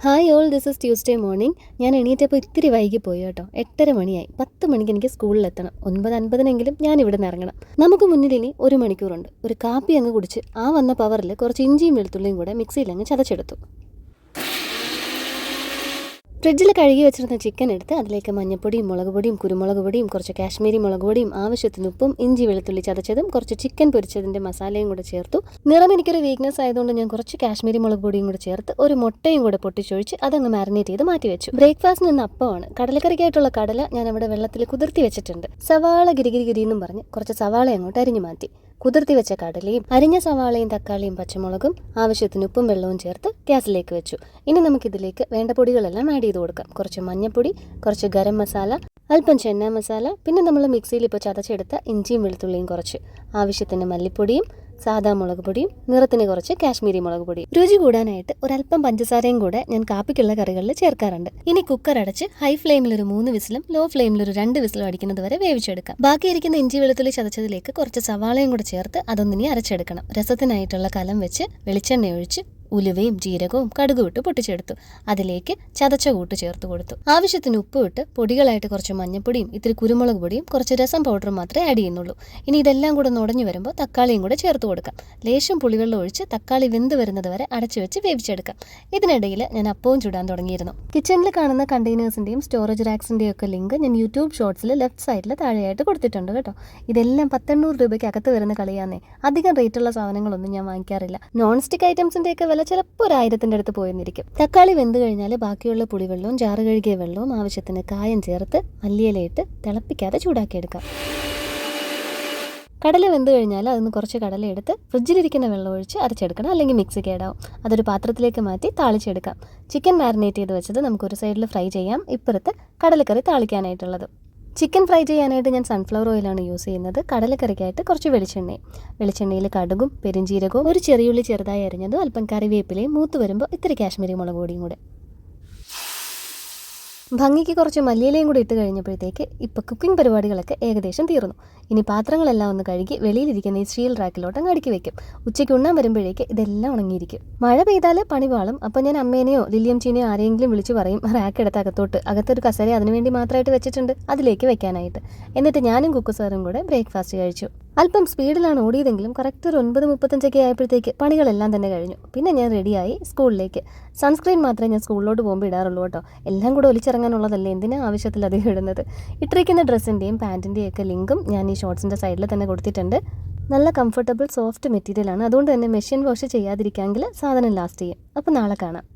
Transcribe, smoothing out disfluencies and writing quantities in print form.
Hi all, this is Tuesday morning. ഞാൻ എണീറ്റപ്പോൾ ഇത്തിരി വൈകിപ്പോയി കേട്ടോ. 8:30 മണിയായി. 10 മണിക്ക് എനിക്ക് സ്കൂളിലെത്തണം. 9:50 ഞാൻ ഇവിടെ നിന്ന് ഇറങ്ങണം. നമുക്ക് മുന്നിൽ ഇനി 1 മണിക്കൂറുണ്ട്. ഒരു കാപ്പി അങ്ങ് കുടിച്ച് ആ വന്ന പവറിൽ കുറച്ച് ഇഞ്ചിയും വെളുത്തുള്ളിയും കൂടെ മിക്സിയിൽ അങ്ങ് ചതച്ചെടുത്തു. ഫ്രിഡ്ജിൽ കഴുകി വെച്ചിരുന്ന ചിക്കൻ എടുത്ത് അതിലേക്ക് മഞ്ഞപ്പൊടിയും മുളക് പൊടിയും കുരുമുളക് പൊടിയും കുറച്ച് കാശ്മീരി മുളക് പൊടിയും ആവശ്യത്തിന് ഉപ്പും ഇഞ്ചി വെളുത്തുള്ളി ചതച്ചതും കുറച്ച് ചിക്കൻ പൊരിച്ചതിൻ്റെ മസാലയും കൂടെ ചേർത്തു. നിറം എനിക്കൊരു വീക്ക്നെസ് ആയതുകൊണ്ട് ഞാൻ കുറച്ച് കാശ്മീരി മുളക് പൊടിയും കൂടെ ചേർത്ത് ഒരു മുട്ടയും കൂടെ പൊട്ടിച്ചൊഴിച്ച് അതങ്ങ് മാരിനേറ്റ് ചെയ്ത് മാറ്റി വെച്ചു. ബ്രേക്ക്ഫാസ്റ്റിന് ഇന്ന് അപ്പമാണ്. കടലക്കറിക്കായിട്ടുള്ള കടല ഞാൻ അവിടെ വെള്ളത്തിൽ കുതിർത്തി വെച്ചിട്ടുണ്ട്. സവാള ഗിരിഗിരി എന്നും പറഞ്ഞ് കുറച്ച് സവാള അങ്ങോട്ട് അരിഞ്ഞു മാറ്റി. കുതിർത്തി വെച്ച കടലയും അരിഞ്ഞ സവാളയും തക്കാളിയും പച്ചമുളകും ആവശ്യത്തിന് ഉപ്പും വെള്ളവും ചേർത്ത് ഗ്യാസിലേക്ക് വെച്ചു. ഇനി നമുക്കിതിലേക്ക് വേണ്ട പൊടികളെല്ലാം ആഡ് ചെയ്ത് കൊടുക്കാം. കുറച്ച് മഞ്ഞൾപ്പൊടി, കുറച്ച് ഗരം മസാല, അല്പം ചെന്ന മസാല, പിന്നെ നമ്മൾ മിക്സിയിൽ ഇപ്പോൾ ചതച്ചെടുത്ത ഇഞ്ചിയും വെളുത്തുള്ളിയും കുറച്ച്, ആവശ്യത്തിന് മല്ലിപ്പൊടിയും സാദാ മുളക് പൊടിയും, നിറത്തിന് കുറച്ച് കാശ്മീരി മുളക് പൊടിയും. രുചി കൂടാനായിട്ട് ഒരല്പം പഞ്ചസാരയും കൂടെ ഞാൻ കാപ്പിക്കുള്ള കറികളിൽ ചേർക്കാറുണ്ട്. ഇനി കുക്കർ അടച്ച് ഹൈ ഫ്ലെയിമിൽ ഒരു 3 വിസിലും ലോ ഫ്ലെയിമിൽ ഒരു 2 വിസിലും അടിക്കുന്നത് വരെ വേവിച്ചെടുക്കാം. ബാക്കിയിരിക്കുന്ന ഇഞ്ചി വെളുത്തുള്ളി ചതച്ചതിലേക്ക് കുറച്ച് സവാളയും കൂടെ ചേർത്ത് അതൊന്നിനി അരച്ചെടുക്കണം. രസത്തിനായിട്ടുള്ള കലം വെച്ച് വെളിച്ചെണ്ണ ഒഴിച്ച് ഉലുവയും ജീരകവും കടുകും ഇട്ട് പൊട്ടിച്ചെടുത്തു. അതിലേക്ക് ചതച്ച കൂട്ട് ചേർത്ത് കൊടുത്തു. ആവശ്യത്തിന് ഉപ്പ് ഇട്ട് പൊടികളായിട്ട് കുറച്ച് മഞ്ഞപ്പൊടിയും ഇത്തിരി കുരുമുളക് പൊടിയും കുറച്ച് രസം പൗഡറും മാത്രമേ ആഡ് ചെയ്യുന്നുള്ളൂ. ഇനി ഇതെല്ലാം കൂടെ നുടഞ്ഞു വരുമ്പോൾ തക്കാളിയും കൂടെ ചേർത്ത് കൊടുക്കാം. ലേശം പുളിവെള്ളം ഒഴിച്ച് തക്കാളി വെന്ത് വരുന്നത് വരെ അടച്ചു വെച്ച് വേവിച്ചെടുക്കാം. ഇതിനിടയിൽ ഞാൻ അപ്പവും ചുടാൻ തുടങ്ങിയിരുന്നു. കിച്ചണിൽ കാണുന്ന കണ്ടെയ്നേഴ്സിൻ്റെയും സ്റ്റോറേജ് റാക്സിൻ്റെയും ഒക്കെ ലിങ്ക് ഞാൻ യൂട്യൂബ് ഷോർട്സിൽ ലെഫ്റ്റ് സൈഡിൽ താഴെയായിട്ട് കൊടുത്തിട്ടുണ്ട് കേട്ടോ. ഇതെല്ലാം 1,800 രൂപയ്ക്ക് അകത്ത് വരുന്ന കളിയാന്നേ. അധികം റേറ്റുള്ള സാധനങ്ങളൊന്നും ഞാൻ വാങ്ങിക്കാറില്ല. നോൺ സ്റ്റിക്ക് ഐറ്റംസിൻ്റെയൊക്കെ ചിലപ്പോൾ 1000-ന്റെ അടുത്ത് പോയെന്നിരിക്കും. തക്കാളി വെന്ത് കഴിഞ്ഞാൽ ബാക്കിയുള്ള പുളിവെള്ളവും ജാറ് കഴുകിയ വെള്ളവും ആവശ്യത്തിന് കായം ചേർത്ത് മല്ലിയിലയിട്ട് തിളപ്പിക്കാതെ ചൂടാക്കിയെടുക്കാം. കടല വെന്ത് കഴിഞ്ഞാൽ അതിന് കുറച്ച് കടല എടുത്ത് ഫ്രിഡ്ജിലിരിക്കുന്ന വെള്ളം ഒഴിച്ച് അരച്ചെടുക്കണം, അല്ലെങ്കിൽ മിക്സി കേടാവും. അതൊരു പാത്രത്തിലേക്ക് മാറ്റി താളിച്ചെടുക്കാം. ചിക്കൻ മാരിനേറ്റ് ചെയ്ത് വെച്ചത് നമുക്കൊരു സൈഡിൽ ഫ്രൈ ചെയ്യാം. ഇപ്പുറത്ത് കടലക്കറി താളിക്കാനായിട്ടുള്ളത്. ചിക്കൻ ഫ്രൈ ചെയ്യാനായിട്ട് ഞാൻ സൺഫ്ലവർ ഓയിലാണ് യൂസ് ചെയ്യുന്നത്. കടലക്കറിക്കായിട്ട് കുറച്ച് വെളിച്ചെണ്ണയിൽ കടുകും പെരിഞ്ചീരകവും ഒരു ചെറിയുള്ളി ചെറുതായി അരിഞ്ഞതും അല്പം കറിവേപ്പിലയും മൂത്ത് വരുമ്പോൾ ഇത്തിരി കാശ്മീരി മുളക് പൊടിയും കൂടെ. ഭംഗിക്ക് കുറച്ച് മല്ലിയിലയും കൂടി ഇട്ട് കഴിഞ്ഞപ്പോഴത്തേക്ക് ഇപ്പോൾ കുക്കിംഗ് പരിപാടികളൊക്കെ ഏകദേശം തീർന്നു. ഇനി പാത്രങ്ങളെല്ലാം ഒന്ന് കഴുകി വെളിയിലിരിക്കുന്ന ഈ സ്റ്റീൽ റാക്കിലോട്ട് അങ്ങ് അടുക്കി വെക്കും. ഉച്ചയ്ക്ക് ഉണ്ണാൻ വരുമ്പോഴേക്ക് ഇതെല്ലാം ഉണങ്ങിയിരിക്കും. മഴ പെയ്താൽ പണി പാളും. അപ്പോൾ ഞാൻ അമ്മേനെയോ ലില്ലിയംചീനെയോ ആരെങ്കിലും വിളിച്ച് പറയും റാക്ക് എടുത്ത് അകത്തൊരു കസേര അതിനുവേണ്ടി മാത്രമായിട്ട് വെച്ചിട്ടുണ്ട്, അതിലേക്ക് വെക്കാനായിട്ട്. എന്നിട്ട് ഞാനും കുക്കു സാറും കൂടെ ബ്രേക്ക്ഫാസ്റ്റ് കഴിച്ചു. അല്പം സ്പീഡിലാണ് ഓടിയതെങ്കിലും കറക്റ്റ് ഒരു 9:35 ആയപ്പോഴത്തേക്ക് പണികളെല്ലാം തന്നെ കഴിഞ്ഞു. പിന്നെ ഞാൻ റെഡിയായി സ്കൂളിലേക്ക്. സൺസ്ക്രീൻ മാത്രമേ ഞാൻ സ്കൂളിലോട്ട് പോകുമ്പോൾ ഇടാറുള്ളൂ കേട്ടോ. എല്ലാം കൂടെ ഒലിച്ചിറങ്ങാനുള്ളതല്ലേ, എന്തിനാ ആവശ്യത്തിൽ അധികം ഇടുന്നത്. ഇട്ടിരിക്കുന്ന ഡ്രസ്സിൻ്റെയും പാൻറ്റിൻ്റെയും ഒക്കെ ലിങ്കും ഞാൻ ഈ ഷോർട്സിൻ്റെ സൈഡിൽ തന്നെ കൊടുത്തിട്ടുണ്ട്. നല്ല കംഫർട്ടബിൾ സോഫ്റ്റ് മെറ്റീരിയലാണ്. അതുകൊണ്ട് തന്നെ മെഷീൻ വാഷ് ചെയ്യാതിരിക്കാമെങ്കിൽ സാധനം ലാസ്റ്റ് ചെയ്യും. അപ്പോൾ നാളെ കാണാം.